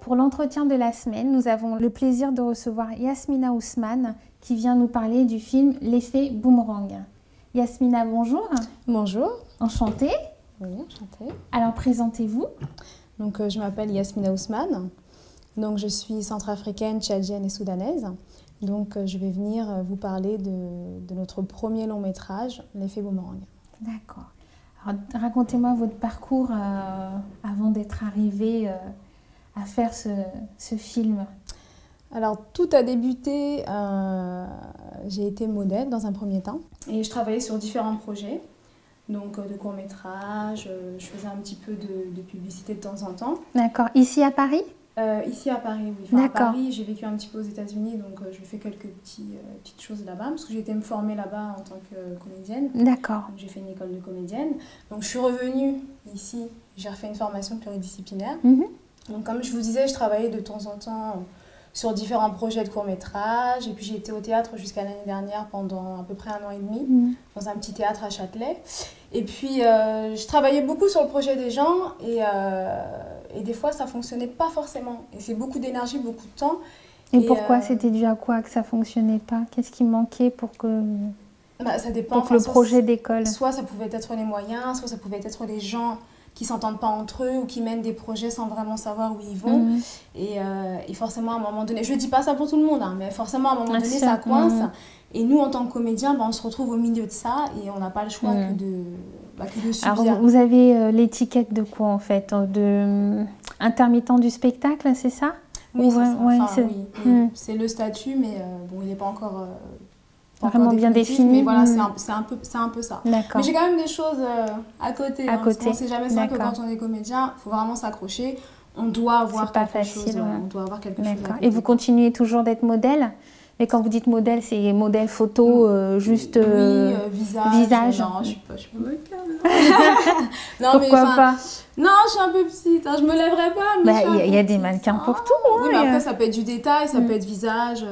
Pour l'entretien de la semaine, nous avons le plaisir de recevoir Yasmina Ousmane qui vient nous parler du film L'effet boomerang. Yasmina, bonjour. Bonjour. Enchantée. Oui, enchantée. Alors, présentez-vous. Donc, je m'appelle Yasmina Ousmane. Donc, je suis centrafricaine, tchadienne et soudanaise. Donc, je vais venir vous parler de notre premier long métrage, L'effet boomerang. D'accord. Alors, racontez-moi votre parcours avant d'être arrivée à faire ce film. Alors, tout a débuté, j'ai été modèle dans un premier temps. Et je travaillais sur différents projets, donc de courts-métrages, je faisais un petit peu de publicité de temps en temps. D'accord. Ici à Paris ? Ici à Paris, oui. Enfin, D'accord. à Paris, j'ai vécu un petit peu aux États-Unis, donc je fais quelques petites choses là-bas, parce que j'ai été me former là-bas en tant que comédienne. D'accord. J'ai fait une école de comédienne. Donc je suis revenue ici, j'ai refait une formation pluridisciplinaire. Donc comme je vous disais, je travaillais de temps en temps sur différents projets de court-métrage. Et puis j'ai été au théâtre jusqu'à l'année dernière pendant à peu près 1 an et demi, dans un petit théâtre à Châtelet. Et puis je travaillais beaucoup sur le projet des gens et des fois ça fonctionnait pas forcément. Et c'est beaucoup d'énergie, beaucoup de temps. Et pourquoi c'était dû à quoi que ça fonctionnait pas? Qu'est-ce qui manquait pour que... ça dépend. Pour le projet d'école. Soit ça pouvait être les moyens, soit ça pouvait être les gens qui s'entendent pas entre eux ou qui mènent des projets sans vraiment savoir où ils vont. Et forcément, à un moment donné, je dis pas ça pour tout le monde, hein, mais forcément, à un moment donné, ça coince. Et nous, en tant que comédiens, on se retrouve au milieu de ça et on n'a pas le choix que de subir. Alors, vous avez l'étiquette de quoi, en fait? De intermittent du spectacle, c'est ça? Oui, c'est ça. Ouais, enfin, oui. C'est le statut, mais bon, il n'est pas encore... vraiment bien défini. Mais voilà, c'est un peu ça. Mais j'ai quand même des choses à côté. Parce qu'on ne sait jamais ça que quand on est comédien, il faut vraiment s'accrocher. On doit avoir quelque chose. On doit avoir quelque chose. Et vous continuez toujours d'être modèle? Et quand vous dites modèle, c'est modèle photo, juste visage. Non, je suis pas modèle. Non, pourquoi pas? Non, je suis un peu petite, hein, je me lèverai pas. Il y a des mannequins pour tout. Oui, mais après, ça peut être du détail, ça peut être visage,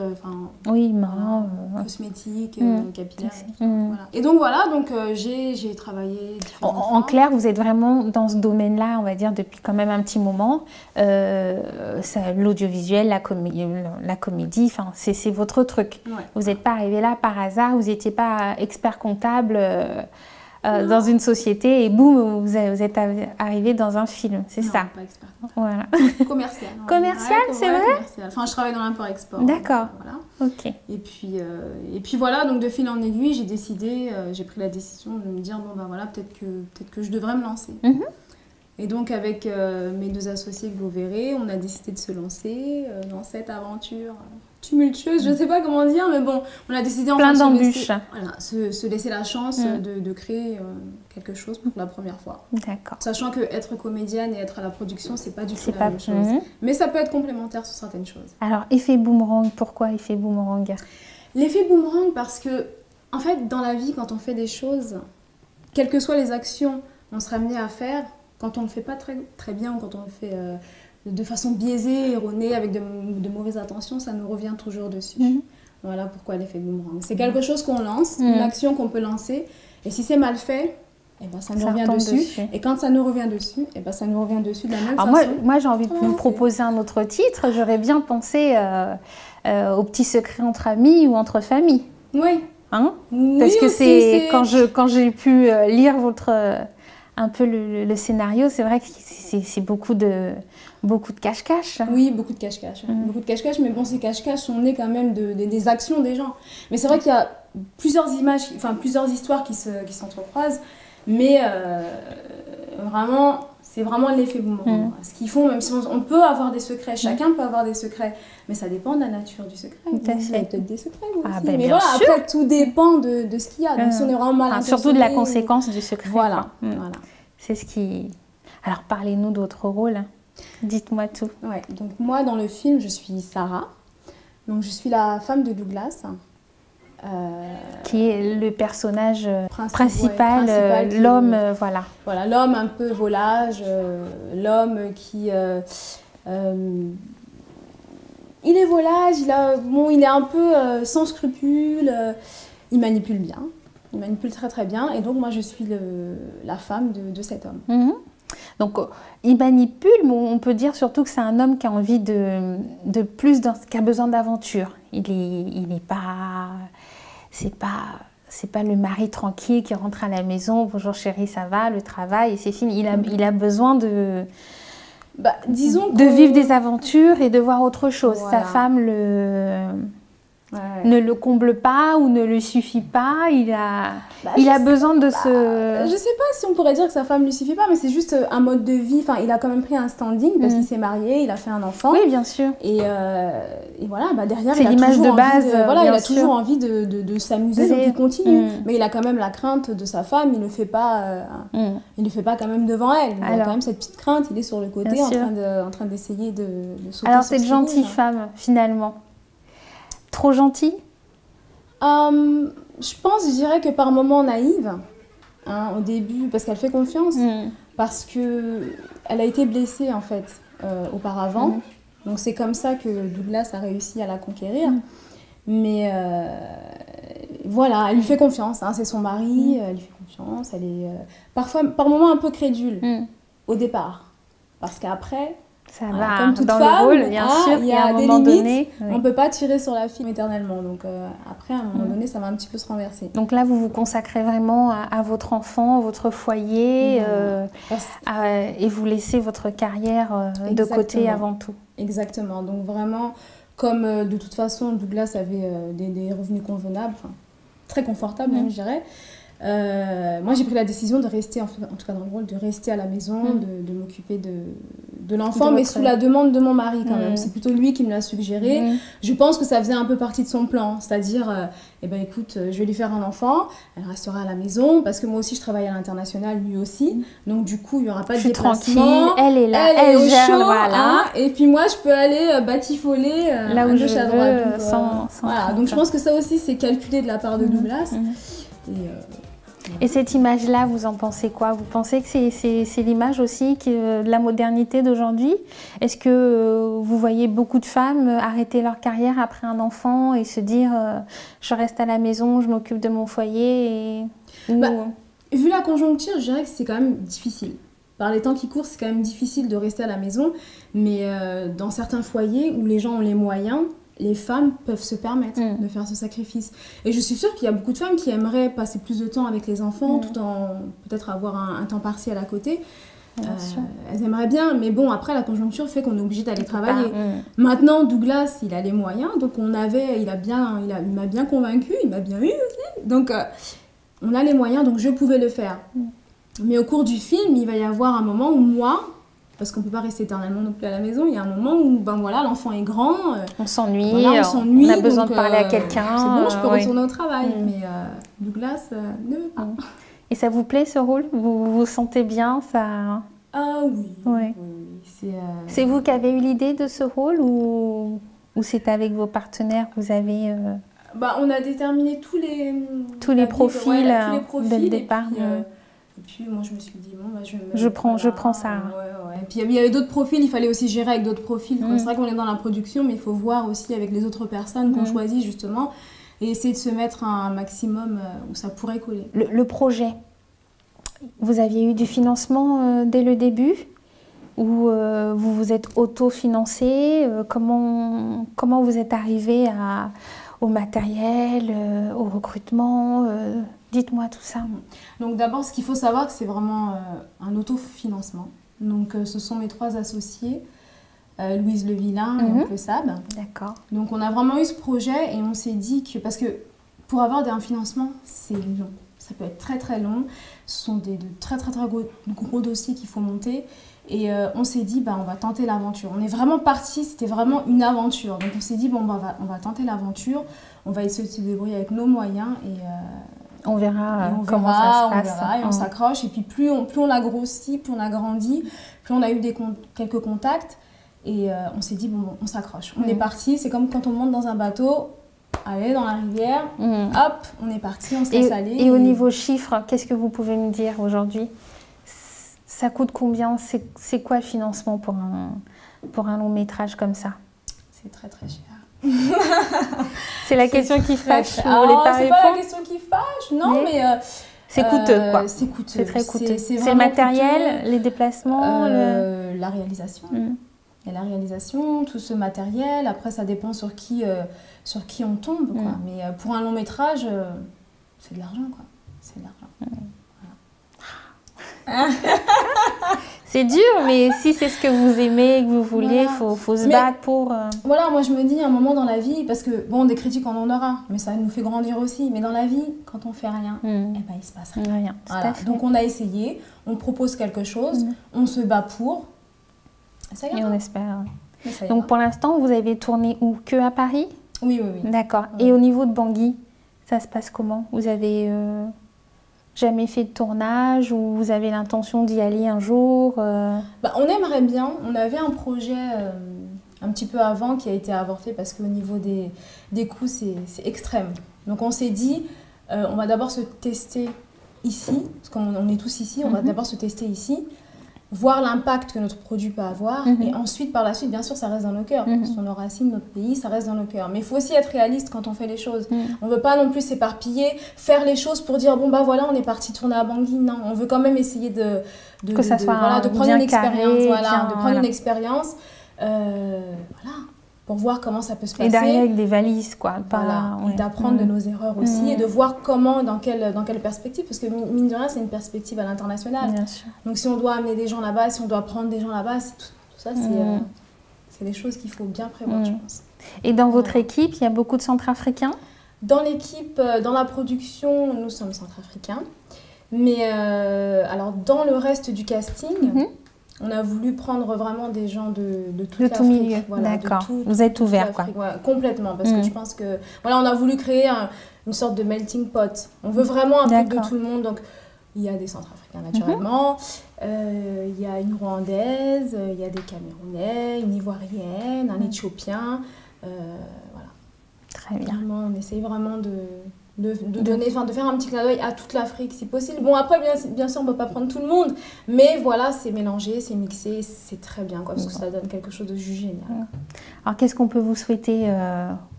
cosmétique, capillaire. Voilà. Et donc voilà, j'ai travaillé. En clair, vous êtes vraiment dans ce domaine-là, on va dire, depuis quand même un petit moment. L'audiovisuel, la comédie, c'est votre truc. Ouais. Vous n'êtes pas arrivé là par hasard, vous n'étiez pas expert comptable. Dans une société et boum, vous êtes arrivé dans un film, c'est ça? Pas expert. Voilà. Commercial. Commercial, c'est vrai? Commercial. Enfin, je travaille dans l'import-export. D'accord. Voilà. Ok. Et puis voilà, donc de fil en aiguille, j'ai pris la décision de me dire, bon ben voilà, peut-être que je devrais me lancer. Et donc avec mes 2 associés que vous verrez, on a décidé de se lancer dans cette aventure tumultueuse, je ne sais pas comment dire, mais bon, on a décidé plein d'embûches. Se laisser la chance de créer quelque chose pour la première fois. D'accord. Sachant que être comédienne et être à la production, c'est pas du tout la même chose. Mais ça peut être complémentaire sur certaines choses. Alors, effet boomerang, pourquoi effet boomerang? L'effet boomerang parce que, en fait, dans la vie, quand on fait des choses, quelles que soient les actions qu'on sera amené à faire, quand on ne le fait pas très bien ou quand on le fait de façon biaisée, erronée, avec de mauvaises intentions, ça nous revient toujours dessus. Voilà pourquoi l'effet boomerang. C'est quelque chose qu'on lance, une action qu'on peut lancer, et si c'est mal fait, ça nous revient dessus. Et quand ça nous revient dessus, ça nous revient dessus de la même façon. Moi, j'ai envie de vous proposer un autre titre. J'aurais bien pensé aux petits secrets entre amis ou entre familles. Oui. Hein? Oui, parce que aussi, quand j'ai pu lire un peu le scénario, c'est vrai que c'est beaucoup de cache-cache. Oui, beaucoup de cache-cache. Beaucoup de cache-cache, mais bon, ces cache-cache sont nés quand même des actions des gens. Mais c'est vrai qu'il y a plusieurs histoires qui s'entrecroisent, mais c'est vraiment l'effet boomerang. Ce qu'ils font, même si on peut avoir des secrets, chacun peut avoir des secrets, mais ça dépend de la nature du secret. Vous avez peut-être des secrets, vous aussi. Mais bien sûr. Après, tout dépend de ce qu'il y a. Donc, si on est vraiment mal intentionné... Surtout de la conséquence du secret. Voilà. C'est ce qui... Alors, parlez-nous d'autres rôles. Dites-moi tout. Ouais, donc moi, dans le film, je suis Sarah. Donc, je suis la femme de Douglas. Qui est le personnage principal l'homme, voilà. Voilà, l'homme un peu volage, l'homme qui... il est volage, il est un peu sans scrupules, il manipule bien. Il manipule très très bien, et donc moi je suis la femme de cet homme. Donc, il manipule, mais on peut dire surtout que c'est un homme qui a envie de plus, qui a besoin d'aventure. Il est pas... C'est pas le mari tranquille qui rentre à la maison, bonjour chérie, ça va, le travail, et c'est fini. Il a besoin de vivre des aventures et de voir autre chose. Voilà. Sa femme ne le comble pas ou ne lui suffit pas. Il a besoin de se... Je sais pas si on pourrait dire que sa femme ne lui suffit pas, mais c'est juste un mode de vie. Enfin, il a quand même pris un standing parce qu'il s'est marié, il a fait un enfant. Oui, bien sûr. Et voilà, derrière, c'est l'image de base. Il a toujours envie de s'amuser, donc il continue. Mais il a quand même la crainte de sa femme, il ne le fait pas, il le fait pas quand même devant elle. Il a quand même cette petite crainte, il est sur le côté en train d'essayer de sauter. Alors, cette gentille femme, finalement. Trop gentille? Je dirais que par moments naïve, au début, parce qu'elle fait confiance, parce qu'elle a été blessée en fait auparavant. Donc c'est comme ça que Douglas a réussi à la conquérir. Mais voilà, elle lui fait confiance, c'est son mari, elle lui fait confiance, elle est parfois, par moments un peu crédule au départ. Parce qu'après... Ça va, comme toute dans femme, le rôle, bien sûr, il y a des limites. Donné, on ne peut pas tirer sur la fille éternellement. Donc après, à un moment donné, ça va un petit peu se renverser. Donc là, vous vous consacrez vraiment à votre enfant, votre foyer, et vous laissez votre carrière de côté avant tout. Exactement. Donc vraiment, comme de toute façon, Douglas avait des revenus convenables, très confortables, je dirais. Moi, j'ai pris la décision de rester, en tout cas dans le rôle, de rester à la maison, de m'occuper de l'enfant, mais sous la demande de mon mari quand même. C'est plutôt lui qui me l'a suggéré. Je pense que ça faisait un peu partie de son plan, c'est-à-dire, écoute, je vais lui faire un enfant, elle restera à la maison, parce que moi aussi je travaille à l'international, lui aussi, donc du coup il n'y aura pas de déplacement. Elle est là, elle est au gère, chaud, voilà. Et puis moi je peux aller batifoler là où je à droite. veux, sans donc je pense que ça aussi c'est calculé de la part de Douglas. Et cette image-là, vous en pensez quoi? Vous pensez que c'est l'image aussi de la modernité d'aujourd'hui? Est-ce que vous voyez beaucoup de femmes arrêter leur carrière après un enfant et se dire je reste à la maison, je m'occupe de mon foyer Vu la conjoncture, je dirais que c'est quand même difficile. Par les temps qui courent, c'est quand même difficile de rester à la maison. Mais dans certains foyers où les gens ont les moyens, les femmes peuvent se permettre de faire ce sacrifice. Et je suis sûre qu'il y a beaucoup de femmes qui aimeraient passer plus de temps avec les enfants, tout en peut-être avoir un temps partiel à côté. Elles aimeraient bien, mais bon, après, la conjoncture fait qu'on est obligé d'aller travailler. Maintenant, Douglas, il a les moyens, donc il m'a bien convaincue, il m'a bien eu aussi. Donc, on a les moyens, donc je pouvais le faire. Mais au cours du film, il va y avoir un moment où moi... Parce qu'on ne peut pas rester éternellement non plus à la maison. Il y a un moment où l'enfant est grand. On s'ennuie, on a besoin de parler à quelqu'un. C'est bon, je peux retourner au travail. Mais Douglas ne veut pas. Et ça vous plaît ce rôle? Vous vous sentez bien ça... Ah oui. Oui. C'est vous qui avez eu l'idée de ce rôle ou c'est avec vos partenaires que vous avez... on a déterminé tous les profils dès le départ. Et puis moi je me suis dit je prends ça. Et puis il y avait d'autres profils, il fallait aussi gérer avec d'autres profils. C'est vrai qu'on est dans la production, mais il faut voir aussi avec les autres personnes qu'on choisit justement et essayer de se mettre un maximum où ça pourrait coller. Le projet, vous aviez eu du financement dès le début ou vous vous êtes auto-financé? Comment vous êtes arrivé au matériel, au recrutement? Dites-moi tout ça. Donc d'abord, ce qu'il faut savoir, que c'est vraiment un autofinancement. Donc ce sont mes 3 associés, Louise Levillain et Oncle Sab. D'accord. Donc on a vraiment eu ce projet et on s'est dit que... Parce que pour avoir un financement, c'est long. Ça peut être très très long. Ce sont de très très très gros dossiers qu'il faut monter. Et on s'est dit, on va tenter l'aventure. On est vraiment parti, c'était vraiment une aventure. Donc on s'est dit, on va tenter l'aventure. On va essayer de se débrouiller avec nos moyens et... on verra comment ça se passe. Et on s'accroche. Et puis plus on a grossi, plus on a grandi, plus on a eu quelques contacts. Et on s'est dit, on s'accroche. On est parti. C'est comme quand on monte dans un bateau, allez, dans la rivière, hop, on est parti, on se laisse aller. Et au niveau chiffres, qu'est-ce que vous pouvez me dire aujourd'hui? Ça coûte combien? C'est quoi le financement pour un long métrage comme ça? C'est très très cher. C'est la question qui fâche. C'est pas la question qui fâche, non, mais C'est coûteux, quoi. C'est coûteux. C'est très coûteux. C'est le vraiment matériel, coûteux. les déplacements La réalisation. Et la réalisation, tout ce matériel. Après, ça dépend sur qui on tombe, quoi. Mais pour un long métrage, c'est de l'argent, quoi. C'est de l'argent. Voilà. C'est dur, mais si c'est ce que vous aimez, que vous voulez, il faut se battre pour... Voilà, moi je me dis, à un moment dans la vie, parce que, bon, des critiques on en aura, mais ça nous fait grandir aussi. Mais dans la vie, quand on fait rien, eh ben, il se passe rien. Voilà. Donc on a essayé, on propose quelque chose, on se bat pour, ça ira. Et on espère. Donc pour l'instant, vous avez tourné où? Que à Paris? Oui. D'accord. Et au niveau de Bangui, ça se passe comment? Vous avez jamais fait de tournage ou vous avez l'intention d'y aller un jour? On aimerait bien. On avait un projet un petit peu avant qui a été avorté parce qu'au niveau des coûts, c'est extrême. Donc on s'est dit, on va d'abord se tester ici, parce qu'on est tous ici, on va d'abord se tester ici, voir l'impact que notre produit peut avoir, et ensuite, par la suite, bien sûr, ça reste dans nos cœurs. Parce qu'on nos racines, notre pays, ça reste dans nos cœurs. Mais il faut aussi être réaliste quand on fait les choses. On ne veut pas non plus s'éparpiller, faire les choses pour dire, bon, bah voilà, on est parti tourner à Bangui. Non, on veut quand même essayer de prendre une expérience. De prendre une expérience. Voilà. Pour voir comment ça peut se passer. Et d'arriver avec des valises, quoi. Et d'apprendre de nos erreurs aussi, et de voir comment, dans quelle perspective, parce que mine de rien, c'est une perspective à l'international. Bien sûr. Donc si on doit amener des gens là-bas, si on doit prendre des gens là-bas, tout ça, c'est des choses qu'il faut bien prévoir, je pense. Et dans votre équipe, il y a beaucoup de Centrafricains? Dans l'équipe, dans la production, nous sommes Centrafricains. Mais alors, dans le reste du casting... On a voulu prendre vraiment des gens de toute l'Afrique. Tout milieu, voilà, d'accord. Vous êtes ouvert, quoi. Ouais, complètement, parce que je pense que... Voilà, on a voulu créer une sorte de melting pot. On veut vraiment un peu de tout le monde. Donc, il y a des Centrafricains, naturellement. Il y a une Rwandaise, il y a des Camerounais, une Ivoirienne, un Éthiopien. Voilà. Très bien. Vraiment, on essaye vraiment de faire un petit clin d'œil à toute l'Afrique si possible. Bon, après, bien sûr, on ne peut pas prendre tout le monde, mais voilà, c'est mélangé, c'est mixé, c'est très bien, quoi, parce que ça donne quelque chose de juste génial. Alors, qu'est-ce qu'on peut vous souhaiter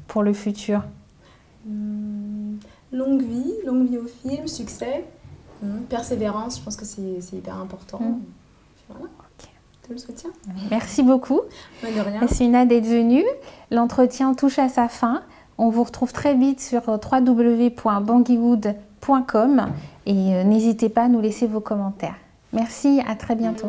pour le futur? Longue vie au film, succès, persévérance, je pense que c'est hyper important. Voilà. Le soutien. Merci beaucoup, Yasmina, d'être venue. L'entretien touche à sa fin. On vous retrouve très vite sur www.bangiwood.com et n'hésitez pas à nous laisser vos commentaires. Merci, à très bientôt.